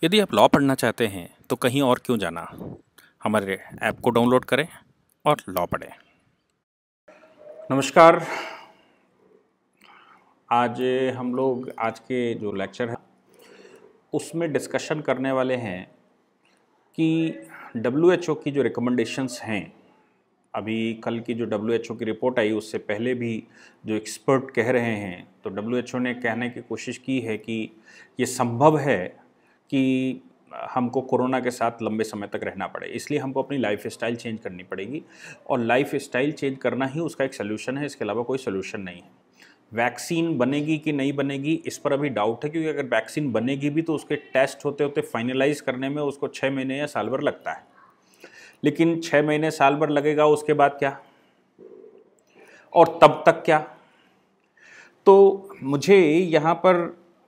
यदि आप लॉ पढ़ना चाहते हैं तो कहीं और क्यों जाना। हमारे ऐप को डाउनलोड करें और लॉ पढ़ें। नमस्कार। आज हम लोग आज के जो लेक्चर है उसमें डिस्कशन करने वाले हैं कि WHO की जो रिकमेंडेशंस हैं, अभी कल की जो WHO की रिपोर्ट आई उससे पहले भी जो एक्सपर्ट कह रहे हैं, तो WHO ने कहने की कोशिश की है कि ये संभव है कि हमको कोरोना के साथ लंबे समय तक रहना पड़े, इसलिए हमको अपनी लाइफ स्टाइल चेंज करनी पड़ेगी और लाइफ स्टाइल चेंज करना ही उसका एक सलूशन है, इसके अलावा कोई सलूशन नहीं है। वैक्सीन बनेगी कि नहीं बनेगी इस पर अभी डाउट है, क्योंकि अगर वैक्सीन बनेगी भी तो उसके टेस्ट होते होते फाइनलाइज करने में उसको 6 महीने या साल भर लगता है, लेकिन 6 महीने साल भर लगेगा, उसके बाद क्या और तब तक क्या। तो मुझे यहाँ पर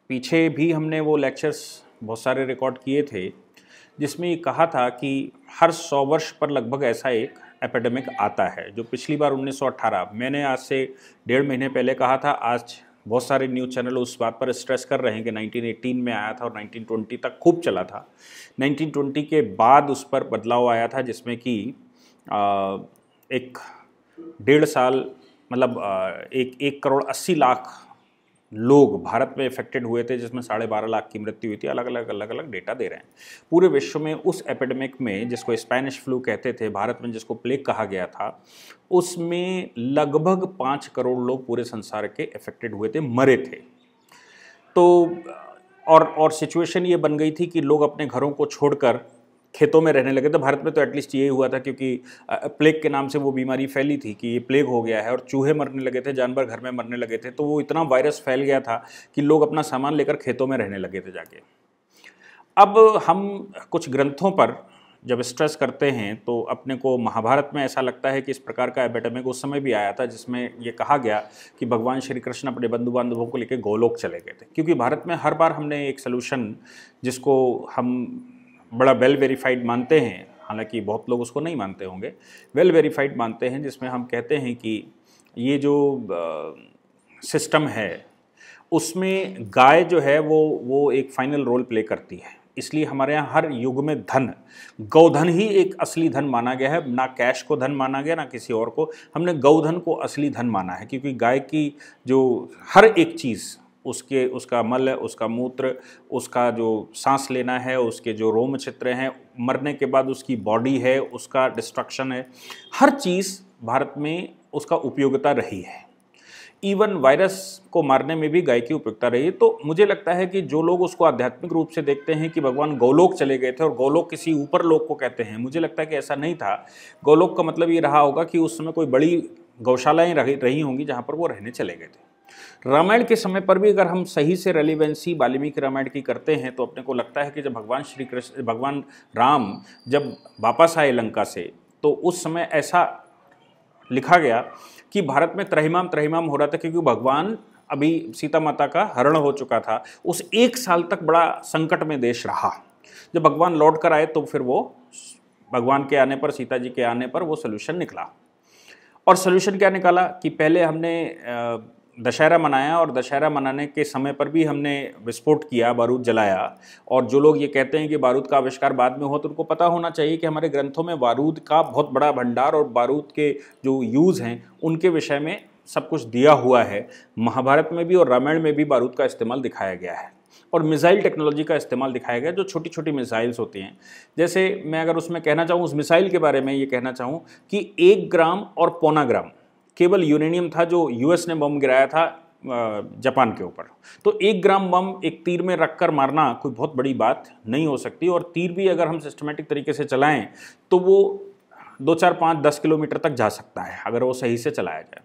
पीछे भी हमने वो लेक्चर्स बहुत सारे रिकॉर्ड किए थे जिसमें ये कहा था कि हर 100 वर्ष पर लगभग ऐसा एक एपिडेमिक आता है, जो पिछली बार 1918 मैंने आज से 1.5 महीने पहले कहा था। आज बहुत सारे न्यूज़ चैनल उस बात पर स्ट्रेस कर रहे हैं कि 1918 में आया था और 1920 तक खूब चला था। 1920 के बाद उस पर बदलाव आया था जिसमें कि एक 1.5 साल मतलब 1,80,00,000 लोग भारत में इफेक्टेड हुए थे, जिसमें 12.5 लाख की मृत्यु हुई थी। अलग अलग डेटा दे रहे हैं। पूरे विश्व में उस एपिडेमिक में, जिसको स्पेनिश फ्लू कहते थे, भारत में जिसको प्लेग कहा गया था, उसमें लगभग 5 करोड़ लोग पूरे संसार के इफेक्टेड हुए थे, मरे थे। तो और सिचुएशन ये बन गई थी कि लोग अपने घरों को छोड़कर खेतों में रहने लगे थे। भारत में तो एटलीस्ट ये हुआ था, क्योंकि प्लेग के नाम से वो बीमारी फैली थी कि ये प्लेग हो गया है, और चूहे मरने लगे थे, जानवर घर में मरने लगे थे। तो वो इतना वायरस फैल गया था कि लोग अपना सामान लेकर खेतों में रहने लगे थे जाके। अब हम कुछ ग्रंथों पर जब स्ट्रेस करते हैं तो अपने को महाभारत में ऐसा लगता है कि इस प्रकार का एपिडेमिक उस समय भी आया था, जिसमें ये कहा गया कि भगवान श्री कृष्ण अपने बंधु बांधवों को लेकर गोलोक चले गए थे। क्योंकि भारत में हर बार हमने एक सलूशन, जिसको हम बड़ा वेल वेरीफाइड मानते हैं, हालांकि बहुत लोग उसको नहीं मानते होंगे, वेल वेरीफाइड मानते हैं, जिसमें हम कहते हैं कि ये जो सिस्टम है उसमें गाय जो है वो एक फाइनल रोल प्ले करती है। इसलिए हमारे यहाँ हर युग में धन, गौधन ही एक असली धन माना गया है। ना कैश को धन माना गया, ना किसी और को। हमने गौधन को असली धन माना है, क्योंकि गाय की जो हर एक चीज़, उसका मल, उसका मूत्र, उसका जो सांस लेना है, उसके जो रोम छिद्र हैं, मरने के बाद उसकी बॉडी है, उसका डिस्ट्रक्शन है, हर चीज़ भारत में उसका उपयोगिता रही है। इवन वायरस को मारने में भी गाय की उपयोगिता रही है। तो मुझे लगता है कि जो लोग उसको आध्यात्मिक रूप से देखते हैं कि भगवान गोलोक चले गए थे, और गोलोक किसी ऊपर लोक को कहते हैं, मुझे लगता है कि ऐसा नहीं था। गोलोक का मतलब ये रहा होगा कि उस समय कोई बड़ी गौशालाएं रही होंगी जहाँ पर वो रहने चले गए थे। रामायण के समय पर भी अगर हम सही से रेलिवेंसी वाल्मीकि रामायण की करते हैं तो अपने को लगता है कि जब भगवान राम जब वापस आए लंका से, तो उस समय ऐसा लिखा गया कि भारत में त्रहिमाम हो रहा था, क्योंकि भगवान अभी सीता माता का हरण हो चुका था। उस 1 साल तक बड़ा संकट में देश रहा। जब भगवान लौट कर आए तो फिर वो भगवान के आने पर, सीता जी के आने पर वो सोल्यूशन निकला। और सोल्यूशन क्या निकाला कि पहले हमने दशहरा मनाया, और दशहरा मनाने के समय पर भी हमने विस्फोट किया, बारूद जलाया। और जो लोग ये कहते हैं कि बारूद का आविष्कार बाद में हो, तो उनको पता होना चाहिए कि हमारे ग्रंथों में बारूद का बहुत बड़ा भंडार और बारूद के जो यूज़ हैं उनके विषय में सब कुछ दिया हुआ है। महाभारत में भी और रामायण में भी बारूद का इस्तेमाल दिखाया गया है, और मिसाइल टेक्नोलॉजी का इस्तेमाल दिखाया गया, जो छोटी छोटी मिसाइल्स होती हैं। जैसे मैं अगर उसमें कहना चाहूँ, उस मिसाइल के बारे में ये कहना चाहूँ कि 1 ग्राम और 0.25 ग्राम केवल यूरेनियम था जो यूएस ने बम गिराया था जापान के ऊपर। तो 1 ग्राम बम एक तीर में रखकर मारना कोई बहुत बड़ी बात नहीं हो सकती, और तीर भी अगर हम सिस्टमेटिक तरीके से चलाएं तो वो 2, 4, 5, 10 किलोमीटर तक जा सकता है, अगर वो सही से चलाया जाए।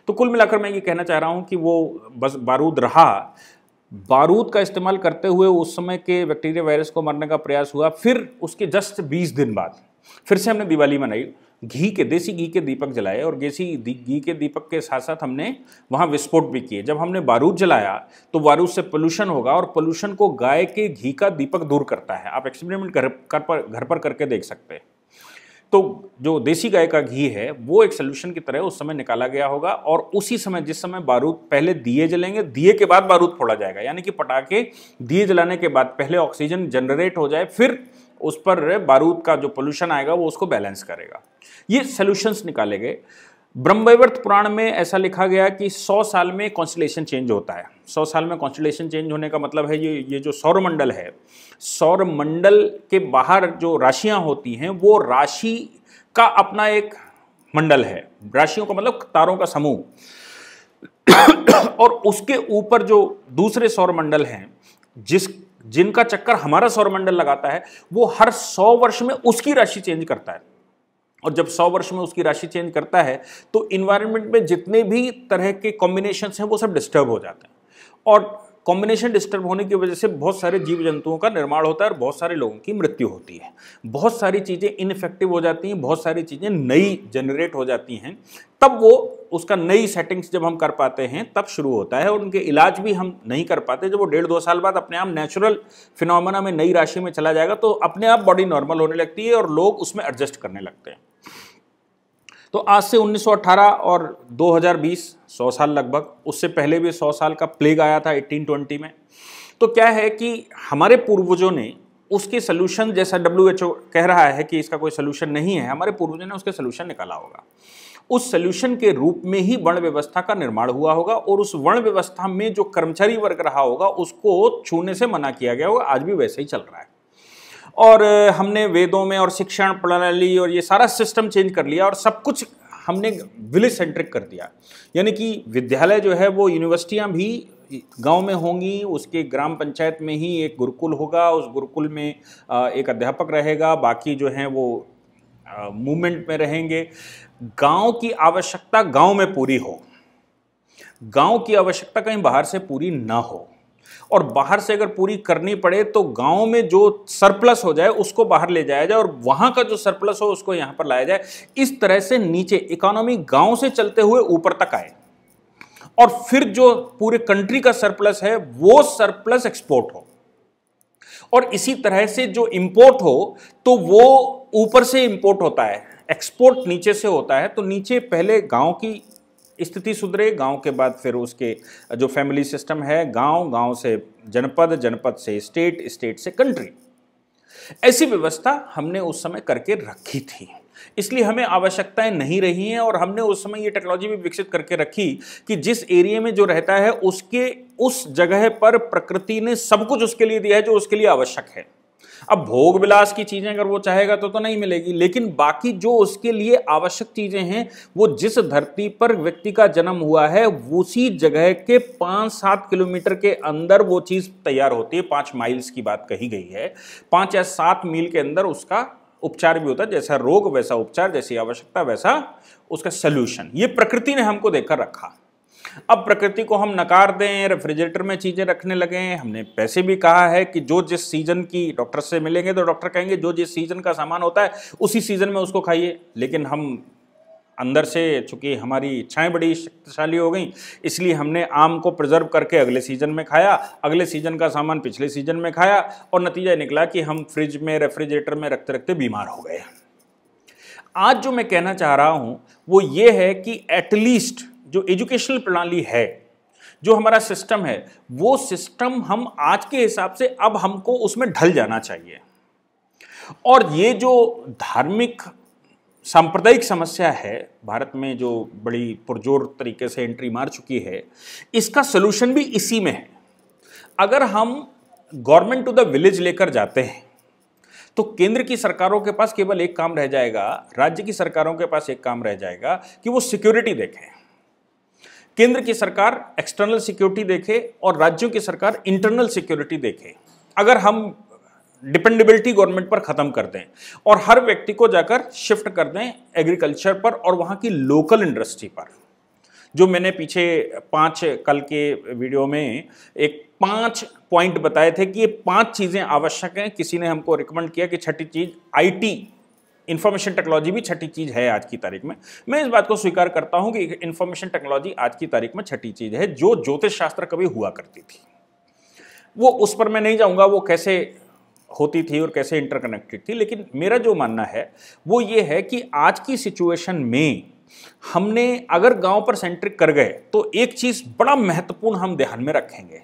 तो कुल मिलाकर मैं ये कहना चाह रहा हूँ कि वो बस बारूद रहा। बारूद का इस्तेमाल करते हुए उस समय के बैक्टीरिया वायरस को मारने का प्रयास हुआ। फिर उसके जस्ट 20 दिन बाद फिर से हमने दिवाली मनाई, देसी घी के दीपक जलाए, और घी के दीपक के साथ साथ हमने वहाँ विस्फोट भी किए। जब हमने बारूद जलाया तो बारूद से पोल्यूशन होगा, और पोल्यूशन को गाय के घी का दीपक दूर करता है। आप एक्सपेरिमेंट घर पर करके देख सकते हैं। तो जो देसी गाय का घी है वो एक सोल्यूशन की तरह उस समय निकाला गया होगा, और उसी समय जिस समय बारूद, पहले दिए जलेंगे, दिए के बाद बारूद फोड़ा जाएगा, यानी कि पटाखे दिए जलाने के बाद पहले ऑक्सीजन जनरेट हो जाए, फिर उस पर बारूद का जो पोल्यूशन आएगा वो उसको बैलेंस करेगा। ये सोल्यूशंस निकाले गए। ब्रह्मवैवर्त पुराण में ऐसा लिखा गया कि 100 साल में कॉन्स्टलेशन चेंज होता है। 100 साल में कॉन्स्टलेशन चेंज होने का मतलब है ये जो सौरमंडल है, सौरमंडल के बाहर जो राशियां होती हैं वो राशि का अपना एक मंडल है। राशियों का मतलब तारों का समूह। और उसके ऊपर जो दूसरे सौरमंडल हैं जिनका चक्कर हमारा सौरमंडल लगाता है, वो हर 100 वर्ष में उसकी राशि चेंज करता है। और जब 100 वर्ष में उसकी राशि चेंज करता है तो इन्वायरमेंट में जितने भी तरह के कॉम्बिनेशंस हैं वो सब डिस्टर्ब हो जाते हैं, और कॉम्बिनेशन डिस्टर्ब होने की वजह से बहुत सारे जीव जंतुओं का निर्माण होता है और बहुत सारे लोगों की मृत्यु होती है। बहुत सारी चीज़ें इनइफेक्टिव हो जाती हैं, बहुत सारी चीज़ें नई जनरेट हो जाती हैं। तब वो उसका नई सेटिंग्स जब हम कर पाते हैं तब शुरू होता है, और उनके इलाज भी हम नहीं कर पाते। जब वो 1.5-2 साल बाद अपने आप नेचुरल फिनोमेना में नई राशि में चला जाएगा तो अपने आप बॉडी नॉर्मल होने लगती है और लोग उसमें एडजस्ट करने लगते हैं। तो आज से 1918 और 2020 100 साल लगभग, उससे पहले भी 100 साल का प्लेग आया था 1820 में। तो क्या है कि हमारे पूर्वजों ने उसके सलूशन, जैसा WHO कह रहा है कि इसका कोई सलूशन नहीं है, हमारे पूर्वजों ने उसके सलूशन निकाला होगा। उस सलूशन के रूप में ही वर्ण व्यवस्था का निर्माण हुआ होगा, और उस वर्ण व्यवस्था में जो कर्मचारी वर्ग रहा होगा उसको छूने से मना किया गया होगा। आज भी वैसे ही चल रहा है। और हमने वेदों में और शिक्षण प्रणाली और ये सारा सिस्टम चेंज कर लिया, और सब कुछ हमने विलेज सेंट्रिक कर दिया। यानी कि विद्यालय जो है वो, यूनिवर्सिटियां भी गांव में होंगी, उसके ग्राम पंचायत में ही एक गुरुकुल होगा, उस गुरुकुल में एक अध्यापक रहेगा, बाकी जो हैं वो मूवमेंट में रहेंगे। गांव की आवश्यकता गांव में पूरी हो, गांव की आवश्यकता कहीं बाहर से पूरी ना हो, और बाहर से अगर पूरी करनी पड़े तो गांव में जो सरप्लस हो जाए उसको बाहर ले जाया जाए, और वहां का जो सरप्लस हो उसको यहां पर लाया जाए। इस तरह से नीचे इकोनॉमी गांव से चलते हुए ऊपर तक आए, और फिर जो पूरे कंट्री का सरप्लस है वो सरप्लस एक्सपोर्ट हो, और इसी तरह से जो इंपोर्ट हो तो वो ऊपर से इंपोर्ट होता है, एक्सपोर्ट नीचे से होता है। तो नीचे पहले गांव की स्थिति सुधरे, गांव के बाद फिर उसके जो फैमिली सिस्टम है, गांव, गांव से जनपद, जनपद से स्टेट, स्टेट से कंट्री। ऐसी व्यवस्था हमने उस समय करके रखी थी, इसलिए हमें आवश्यकताएं नहीं रही हैं, और हमने उस समय ये टेक्नोलॉजी भी विकसित करके रखी कि जिस एरिया में जो रहता है उसके उस जगह पर प्रकृति ने सब कुछ उसके लिए दिया है जो उसके लिए आवश्यक है। अब भोग विलास की चीजें अगर वो चाहेगा तो नहीं मिलेगी, लेकिन बाकी जो उसके लिए आवश्यक चीजें हैं वो जिस धरती पर व्यक्ति का जन्म हुआ है उसी जगह के 5-7 किलोमीटर के अंदर वो चीज तैयार होती है। 5 माइल्स की बात कही गई है, 5 या 7 मील के अंदर उसका उपचार भी होता है। जैसा रोग वैसा उपचार, जैसी आवश्यकता वैसा उसका सल्यूशन। ये प्रकृति ने हमको देकर रखा। अब प्रकृति को हम नकार दें, रेफ्रिजरेटर में चीजें रखने लगे। हमने पैसे भी कहा है कि जो जिस सीजन की, डॉक्टर से मिलेंगे तो डॉक्टर कहेंगे जो जिस सीजन का सामान होता है उसी सीजन में उसको खाइए, लेकिन हम अंदर से, चूंकि हमारी इच्छाएं बड़ी शक्तिशाली हो गई, इसलिए हमने आम को प्रिजर्व करके अगले सीजन में खाया, अगले सीजन का सामान पिछले सीजन में खाया, और नतीजा निकला कि हम फ्रिज में, रेफ्रिजरेटर में रखते रखते बीमार हो गए। आज जो मैं कहना चाह रहा हूं वो ये है कि एटलीस्ट जो एजुकेशनल प्रणाली है, जो हमारा सिस्टम है, वो सिस्टम हम आज के हिसाब से अब हमको उसमें ढल जाना चाहिए। और ये जो धार्मिक सांप्रदायिक समस्या है भारत में, जो बड़ी पुरजोर तरीके से एंट्री मार चुकी है, इसका सलूशन भी इसी में है। अगर हम गवर्नमेंट टू द विलेज लेकर जाते हैं तो केंद्र की सरकारों के पास केवल एक काम रह जाएगा, राज्य की सरकारों के पास एक काम रह जाएगा कि वो सिक्योरिटी देखें। केंद्र की सरकार एक्सटर्नल सिक्योरिटी देखे और राज्यों की सरकार इंटरनल सिक्योरिटी देखे। अगर हम डिपेंडेबिलिटी गवर्नमेंट पर खत्म कर दें और हर व्यक्ति को जाकर शिफ्ट कर दें एग्रीकल्चर पर और वहां की लोकल इंडस्ट्री पर, जो मैंने पीछे 5 कल के वीडियो में एक 5 पॉइंट बताए थे कि ये 5 चीजें आवश्यक हैं। किसी ने हमको रिकमेंड किया कि छठी चीज IT, इंफॉर्मेशन टेक्नोलॉजी भी छठी चीज है आज की तारीख में। मैं इस बात को स्वीकार करता हूं कि इंफॉर्मेशन टेक्नोलॉजी आज की तारीख में छठी चीज है, जो ज्योतिष शास्त्र कभी हुआ करती थी। वो उस पर मैं नहीं जाऊंगा, वो कैसे होती थी और कैसे इंटरकनेक्टेड थी। लेकिन मेरा जो मानना है वो ये है कि आज की सिचुएशन में हमने अगर गांव पर सेंट्रिक कर गए तो एक चीज़ बड़ा महत्वपूर्ण हम ध्यान में रखेंगे,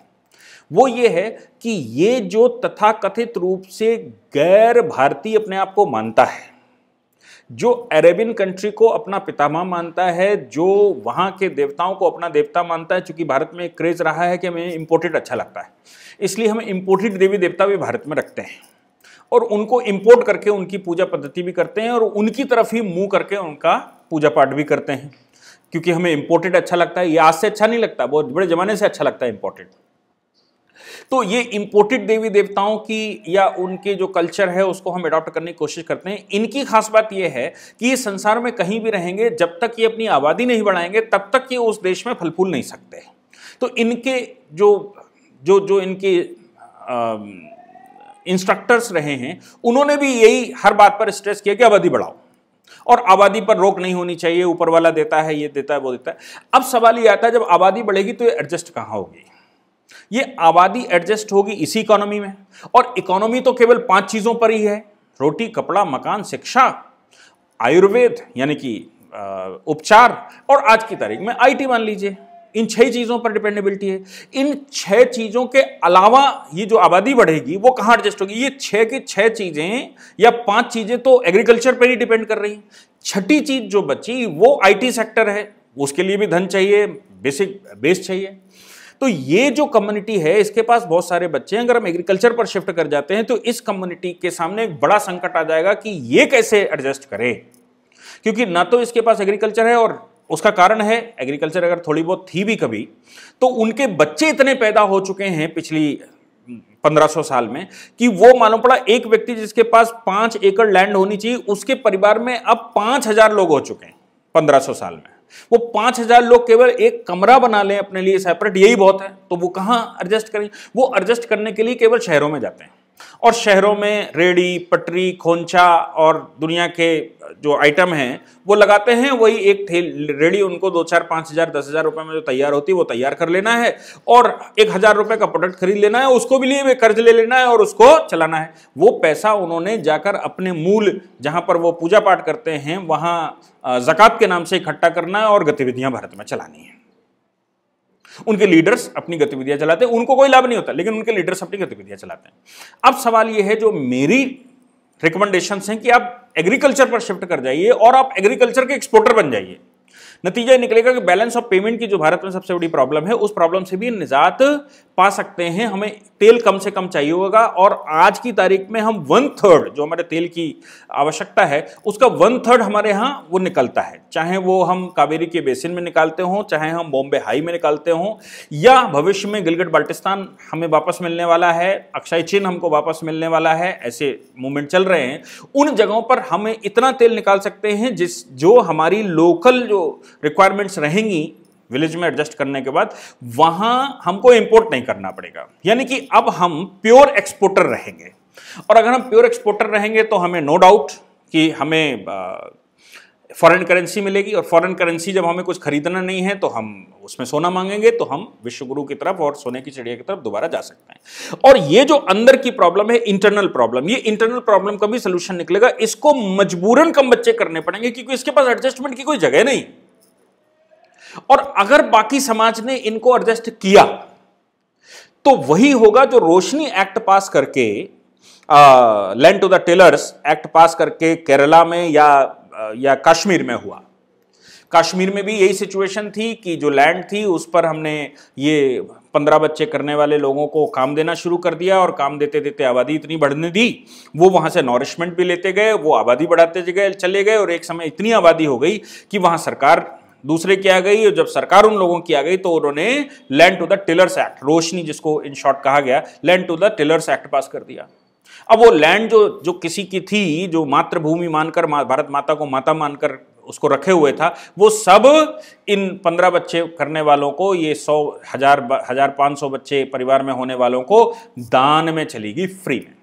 वो ये है कि ये जो तथाकथित रूप से गैर भारतीय अपने आप को मानता है, जो अरेबियन कंट्री को अपना पितामह मानता है, जो वहाँ के देवताओं को अपना देवता मानता है, चूंकि भारत में एक क्रेज रहा है कि हमें इम्पोर्टेड अच्छा लगता है, इसलिए हम इम्पोर्टेड देवी देवता भी भारत में रखते हैं और उनको इम्पोर्ट करके उनकी पूजा पद्धति भी करते हैं और उनकी तरफ ही मुंह करके उनका पूजा पाठ भी करते हैं, क्योंकि हमें इम्पोर्टेड अच्छा लगता है। ये आज से अच्छा नहीं लगता, बहुत बड़े जमाने से अच्छा लगता है इम्पोर्टेड। तो ये इंपोर्टेड देवी देवताओं की या उनके जो कल्चर है उसको हम अडॉप्ट करने की कोशिश करते हैं। इनकी खास बात ये है कि ये संसार में कहीं भी रहेंगे, जब तक ये अपनी आबादी नहीं बढ़ाएंगे तब तक ये उस देश में फल फूल नहीं सकते। तो इनके जो इनके इंस्ट्रक्टर्स रहे हैं उन्होंने भी यही हर बात पर स्ट्रेस किया कि आबादी बढ़ाओ और आबादी पर रोक नहीं होनी चाहिए, ऊपर वाला देता है, ये देता है, वो देता है। अब सवाल ये आता है जब आबादी बढ़ेगी तो ये एडजस्ट कहाँ होगी? ये आबादी एडजस्ट होगी इसी इकोनॉमी में, और इकोनॉमी तो केवल 5 चीजों पर ही है: रोटी, कपड़ा, मकान, शिक्षा, आयुर्वेद यानी कि उपचार, और आज की तारीख में आईटी मान लीजिए। इन 6 चीजों पर डिपेंडेबिलिटी है। इन 6 चीजों के अलावा ये जो आबादी बढ़ेगी वो कहां एडजस्ट होगी? ये 6 की 6 चीजें या 5 चीजें तो एग्रीकल्चर पर ही डिपेंड कर रही हैं। छठी चीज जो बची वो आईटी सेक्टर है, उसके लिए भी धन चाहिए, बेसिक बेस चाहिए। तो ये जो कम्युनिटी है इसके पास बहुत सारे बच्चे हैं। अगर हम एग्रीकल्चर पर शिफ्ट कर जाते हैं तो इस कम्युनिटी के सामने एक बड़ा संकट आ जाएगा कि ये कैसे एडजस्ट करे, क्योंकि ना तो इसके पास एग्रीकल्चर है, और उसका कारण है एग्रीकल्चर अगर थोड़ी बहुत थी भी कभी तो उनके बच्चे इतने पैदा हो चुके हैं पिछली 1500 साल में कि वो मालूम पड़ा एक व्यक्ति जिसके पास 5 एकड़ लैंड होनी चाहिए उसके परिवार में अब 5000 लोग हो चुके हैं 1500 साल में। वो 5000 लोग केवल एक कमरा बना लें अपने लिए सेपरेट, यही बहुत है। तो वो कहां एडजस्ट करें? वो एडजस्ट करने के लिए केवल शहरों में जाते हैं, और शहरों में रेड़ी, पटरी, खोंचा और दुनिया के जो आइटम हैं वो लगाते हैं। वही एक रेड़ी उनको 2-4, 5,000, 10,000 रुपए में जो तैयार होती है वो तैयार कर लेना है, और 1,000 रुपए का प्रोडक्ट खरीद लेना है, उसको भी लिए कर्ज ले लेना है और उसको चलाना है। वो पैसा उन्होंने जाकर अपने मूल जहां पर वो पूजा पाठ करते हैं वहां ज़कात के नाम से इकट्ठा करना है और गतिविधियां भारत में चलानी है। उनके लीडर्स अपनी गतिविधियां चलाते हैं, उनको कोई लाभ नहीं होता, लेकिन उनके लीडर्स अपनी गतिविधियां चलाते हैं। अब सवाल यह है, जो मेरी रिकमेंडेशंस हैं कि आप एग्रीकल्चर पर शिफ्ट कर जाइए और आप एग्रीकल्चर के एक्सपोर्टर बन जाइए। नतीजा ये निकलेगा कि बैलेंस ऑफ पेमेंट की जो भारत में सबसे बड़ी प्रॉब्लम है उस प्रॉब्लम से भी निजात पा सकते हैं। हमें तेल कम से कम चाहिए होगा, और आज की तारीख में हम 1/3 जो हमारे तेल की आवश्यकता है उसका 1/3 हमारे यहाँ वो निकलता है, चाहे वो हम कावेरी के बेसिन में निकालते हों, चाहे हम बॉम्बे हाई में निकालते हों, या भविष्य में गिलगित बाल्टिस्तान हमें वापस मिलने वाला है, अक्षय चिन्ह हमको वापस मिलने वाला है, ऐसे मूवमेंट चल रहे हैं। उन जगहों पर हमें इतना तेल निकाल सकते हैं जो हमारी लोकल जो रिक्वायरमेंट्स रहेंगी विलेज में एडजस्ट करने के बाद, वहां हमको इंपोर्ट नहीं करना पड़ेगा। यानी कि अब हम प्योर एक्सपोर्टर रहेंगे, और अगर हम प्योर एक्सपोर्टर रहेंगे तो हमें नो डाउट कि हमें फॉरेन करेंसी मिलेगी, और फॉरेन करेंसी जब हमें कुछ खरीदना नहीं है तो हम उसमें सोना मांगेंगे, तो हम विश्वगुरु की तरफ और सोने की चिड़िया की तरफ दोबारा जा सकते हैं। और ये जो अंदर की प्रॉब्लम है, इंटरनल प्रॉब्लम, ये इंटरनल प्रॉब्लम का भी सोल्यूशन निकलेगा। इसको मजबूरन कम बच्चे करने पड़ेंगे क्योंकि इसके पास एडजस्टमेंट की कोई जगह नहीं। और अगर बाकी समाज ने इनको एडजस्ट किया तो वही होगा जो रोशनी एक्ट पास करके, land to the tillers act पास करके केरला में या कश्मीर में हुआ। कश्मीर में भी यही सिचुएशन थी कि जो लैंड थी उस पर हमने ये 15 बच्चे करने वाले लोगों को काम देना शुरू कर दिया, और काम देते देते आबादी इतनी बढ़ने दी, वो वहां से नॉरिशमेंट भी लेते गए, वो आबादी बढ़ाते चले गए, और एक समय इतनी आबादी हो गई कि वहां सरकार दूसरे की आ गई, और जब सरकार उन लोगों की आ गई तो उन्होंने land to the tillers act, रोशनी जिसको इन शॉर्ट कहा गया, land to the tillers act पास कर दिया। अब वो लैंड जो किसी की थी, जो मातृभूमि मानकर, भारत माता को माता मानकर उसको रखे हुए था, वो सब इन 15 बच्चे करने वालों को, ये 100, 1000, 1500 बच्चे परिवार में होने वालों को दान में चलेगी, फ्री में।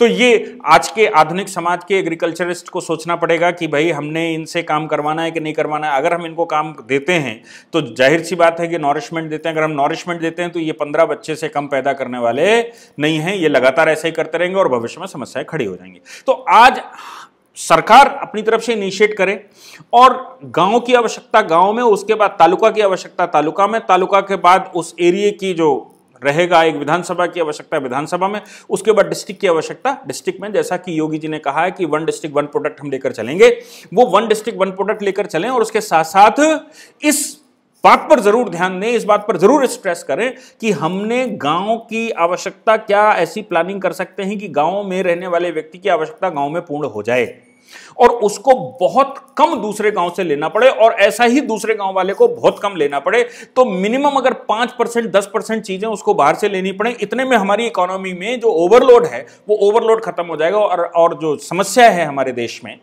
तो ये आज के आधुनिक समाज के एग्रीकल्चरिस्ट को सोचना पड़ेगा कि भाई हमने इनसे काम करवाना है कि नहीं करवाना है। अगर हम इनको काम देते हैं तो जाहिर सी बात है कि नॉरिशमेंट देते हैं, अगर हम नॉरिशमेंट देते हैं तो ये 15 बच्चे से कम पैदा करने वाले नहीं हैं, ये लगातार ऐसे ही करते रहेंगे और भविष्य में समस्याएं खड़ी हो जाएंगी। तो आज सरकार अपनी तरफ से इनिशिएट करे और गांव की आवश्यकता गांव में, उसके बाद तालुका की आवश्यकता तालुका में, तालुका के बाद उस एरिया की जो रहेगा एक विधानसभा की आवश्यकता विधानसभा में, उसके बाद डिस्ट्रिक्ट की आवश्यकता डिस्ट्रिक्ट में। जैसा कि योगी जी ने कहा है कि 1 डिस्ट्रिक्ट 1 प्रोडक्ट हम लेकर चलेंगे, वो 1 डिस्ट्रिक्ट 1 प्रोडक्ट लेकर चलें और उसके साथ साथ इस बात पर जरूर ध्यान दें, इस बात पर जरूर स्ट्रेस करें कि हमने गांव की आवश्यकता क्या ऐसी प्लानिंग कर सकते हैं कि गांव में रहने वाले व्यक्ति की आवश्यकता गांव में पूर्ण हो जाए और उसको बहुत कम दूसरे गांव से लेना पड़े और ऐसा ही दूसरे गांव वाले को बहुत कम लेना पड़े। तो मिनिमम अगर 5% 10% चीजें उसको बाहर से लेनी पड़े, इतने में हमारी इकोनॉमी में जो ओवरलोड है वो ओवरलोड खत्म हो जाएगा। और जो समस्या है हमारे देश में,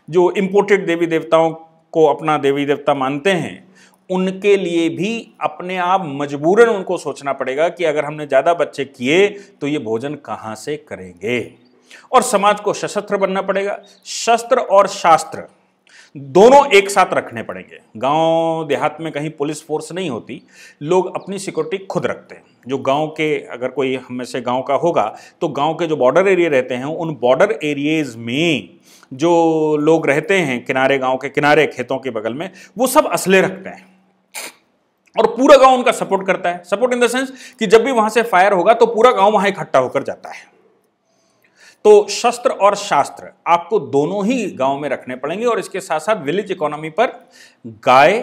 जो इंपोर्टेड देवी देवताओं को अपना देवी देवता मानते हैं, उनके लिए भी अपने आप मजबूरन उनको सोचना पड़ेगा कि अगर हमने ज्यादा बच्चे किए तो ये भोजन कहां से करेंगे। और समाज को सशस्त्र बनना पड़ेगा। शस्त्र और शास्त्र दोनों एक साथ रखने पड़ेंगे। गांव देहात में कहीं पुलिस फोर्स नहीं होती, लोग अपनी सिक्योरिटी खुद रखते हैं। जो गांव के, अगर कोई हम में से गांव का होगा तो गांव के जो बॉर्डर एरिया रहते हैं, उन बॉर्डर एरियाज में जो लोग रहते हैं किनारे, गांव के किनारे खेतों के बगल में, वो सब असले रखते हैं और पूरा गांव उनका सपोर्ट करता है। सपोर्ट इन द सेंस कि जब भी वहां से फायर होगा तो पूरा गांव वहां इकट्ठा होकर जाता है। तो शस्त्र और शास्त्र आपको दोनों ही गांव में रखने पड़ेंगे और इसके साथ साथ विलेज इकोनॉमी पर गाय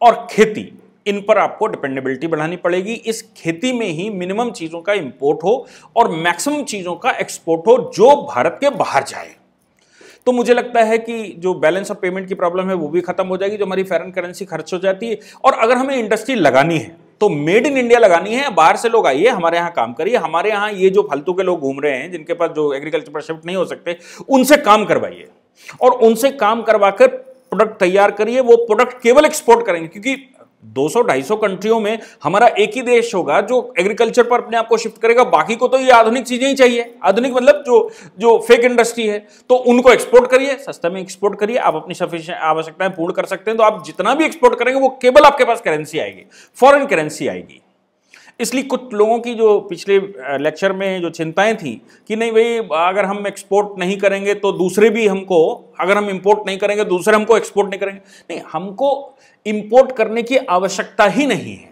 और खेती, इन पर आपको डिपेंडेबिलिटी बढ़ानी पड़ेगी। इस खेती में ही मिनिमम चीजों का इंपोर्ट हो और मैक्सिमम चीजों का एक्सपोर्ट हो जो भारत के बाहर जाए। तो मुझे लगता है कि जो बैलेंस ऑफ पेमेंट की प्रॉब्लम है वो भी खत्म हो जाएगी, जो हमारी फॉरेन करेंसी खर्च हो जाती है। और अगर हमें इंडस्ट्री लगानी है तो मेड इन इंडिया लगानी है। बाहर से लोग आइए, हमारे यहाँ काम करिए। हमारे यहाँ ये जो फालतू के लोग घूम रहे हैं, जिनके पास जो एग्रीकल्चर पर शिफ्ट नहीं हो सकते, उनसे काम करवाइए और उनसे काम करवाकर प्रोडक्ट तैयार करिए। वो प्रोडक्ट केवल एक्सपोर्ट करेंगे, क्योंकि 200-250 कंट्रियों में हमारा एक ही देश होगा जो एग्रीकल्चर पर अपने आप को शिफ्ट करेगा। बाकी को तो ये आधुनिक चीजें ही चाहिए। आधुनिक मतलब जो फेक इंडस्ट्री है, तो उनको एक्सपोर्ट करिए, सस्ते में एक्सपोर्ट करिए। आप अपनी सफिशिएंट आवश्यकताएं पूर्ण कर सकते हैं। तो आप जितना भी एक्सपोर्ट करेंगे वो केवल आपके पास करेंसी आएगी, फॉरेन करेंसी आएगी। इसलिए कुछ लोगों की जो पिछले लेक्चर में जो चिंताएं थी कि नहीं भाई, अगर हम एक्सपोर्ट नहीं करेंगे तो दूसरे भी हमको, अगर हम इंपोर्ट नहीं करेंगे दूसरे हमको एक्सपोर्ट नहीं करेंगे। नहीं, हमको इंपोर्ट करने की आवश्यकता ही नहीं है।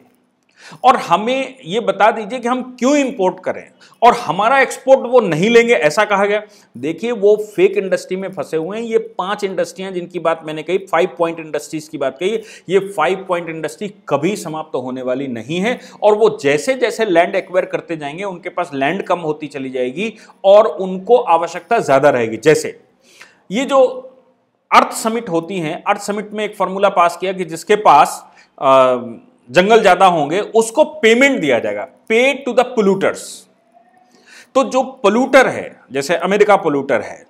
और हमें ये बता दीजिए कि हम क्यों इंपोर्ट करें और हमारा एक्सपोर्ट वो नहीं लेंगे, ऐसा कहा गया। देखिए, वो फेक इंडस्ट्री में फंसे हुए हैं। ये 5 इंडस्ट्रियां जिनकी बात मैंने कही, 5 पॉइंट इंडस्ट्रीज की बात कही, ये 5 पॉइंट इंडस्ट्री कभी समाप्त होने वाली नहीं है। और वो जैसे जैसे लैंड एक्वायर करते जाएंगे, उनके पास लैंड कम होती चली जाएगी और उनको आवश्यकता ज्यादा रहेगी। जैसे ये जो अर्थ समिट होती हैं, अर्थ समिट में एक फॉर्मूला पास किया कि जिसके पास जंगल ज्यादा होंगे उसको पेमेंट दिया जाएगा, पे टू द पोल्यूटर्स। तो जो पोल्यूटर है, जैसे अमेरिका पोल्यूटर है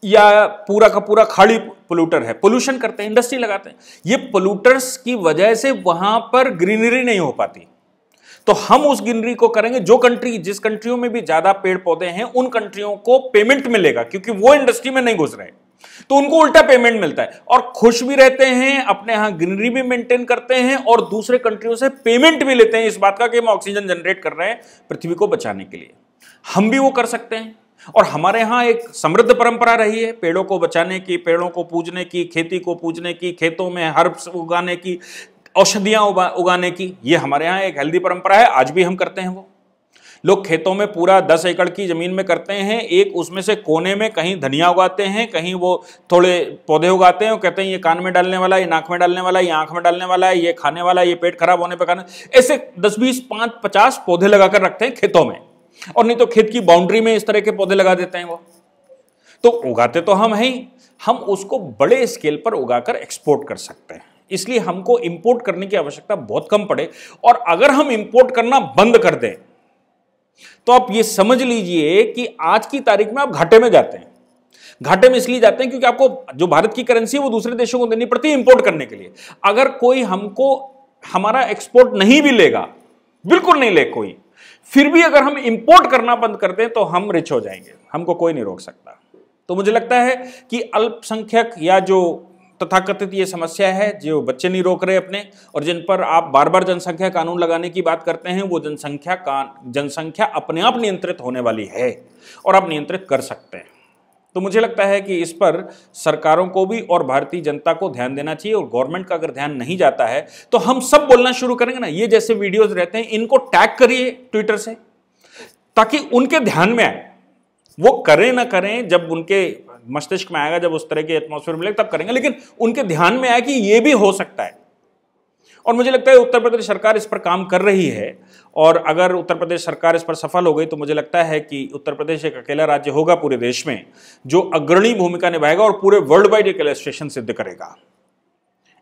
या पूरा का पूरा खाड़ी पोल्यूटर है, पोल्यूशन करते हैं, इंडस्ट्री लगाते हैं, ये पोल्यूटर्स की वजह से वहां पर ग्रीनरी नहीं हो पाती। तो हम उस ग्रीनरी को करेंगे। जो कंट्री, जिस कंट्रियों में भी ज्यादा पेड़ पौधे हैं, उन कंट्रियों को पेमेंट मिलेगा, क्योंकि वो इंडस्ट्री में नहीं घुस रहे, तो उनको उल्टा पेमेंट मिलता है और खुश भी रहते हैं, अपने यहां ग्रीनरी भी मेंटेन करते हैं और दूसरे कंट्रियों से पेमेंट भी लेते हैं इस बात का कि हम ऑक्सीजन जनरेट कर रहे हैं पृथ्वी को बचाने के लिए। हम भी वो कर सकते हैं। और हमारे यहां एक समृद्ध परंपरा रही है पेड़ों को बचाने की, पेड़ों को पूजने की, खेती को पूजने की, खेतों में हर्ब्स उगाने की, औषधियां उगाने की। ये हमारे यहां एक हेल्दी परंपरा है, आज भी हम करते हैं। वो लोग खेतों में पूरा 10 एकड़ की जमीन में करते हैं, एक उसमें से कोने में कहीं धनिया उगाते हैं, कहीं वो थोड़े पौधे उगाते हैं और कहते हैं ये कान में डालने वाला, ये नाक में डालने वाला, ये आंख में डालने वाला है, ये खाने वाला, ये पेट खराब होने पर खाना। ऐसे 10, 20, 5, 50 पौधे लगाकर रखते हैं खेतों में। और नहीं तो खेत की बाउंड्री में इस तरह के पौधे लगा देते हैं। वो तो उगाते तो हम हैं, हम उसको बड़े स्केल पर उगाकर एक्सपोर्ट कर सकते हैं। इसलिए हमको इंपोर्ट करने की आवश्यकता बहुत कम पड़े। और अगर हम इंपोर्ट करना बंद कर दें तो आप ये समझ लीजिए कि आज की तारीख में आप घाटे में जाते हैं। घाटे में इसलिए जाते हैं क्योंकि आपको जो भारत की करेंसी है वो दूसरे देशों को देनी पड़ती है इंपोर्ट करने के लिए। अगर कोई हमको हमारा एक्सपोर्ट नहीं भी लेगा, बिल्कुल नहीं ले कोई, फिर भी अगर हम इंपोर्ट करना बंद कर दें तो हम रिच हो जाएंगे, हमको कोई नहीं रोक सकता। तो मुझे लगता है कि अल्पसंख्यक या जो तथाकथित ये समस्या है, जो बच्चे नहीं रोक रहे अपने, और जिन पर आप बार बार जनसंख्या कानून लगाने की बात करते हैं, वो जनसंख्या अपने आप नियंत्रित होने वाली है और आप नियंत्रित कर सकते हैं। तो मुझे लगता है कि इस पर सरकारों को भी और भारतीय जनता को ध्यान देना चाहिए, और गवर्नमेंट का अगर ध्यान नहीं जाता है तो हम सब बोलना शुरू करेंगे ना, ये जैसे वीडियोस रहते हैं इनको टैग करिए ट्विटर से, ताकि उनके ध्यान में आए। वो करें ना करें, जब उनके मस्तिष्क में आएगा, जब उस तरह के एटमॉस्फेयर मिले तब करेंगे, लेकिन उनके ध्यान में आए कि ये भी हो सकता है। और मुझे लगता है उत्तर प्रदेश सरकार इस पर काम कर रही है, और अगर उत्तर प्रदेश सरकार इस पर सफल हो गई तो मुझे लगता है कि उत्तर प्रदेश एक अकेला राज्य होगा पूरे देश में जो अग्रणी भूमिका निभाएगा और पूरे वर्ल्ड वाइड एक इलस्ट्रेशन सिद्ध करेगा।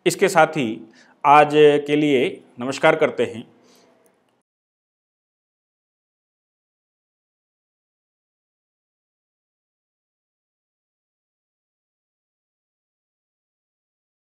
इसके साथ ही आज के लिए नमस्कार करते हैं।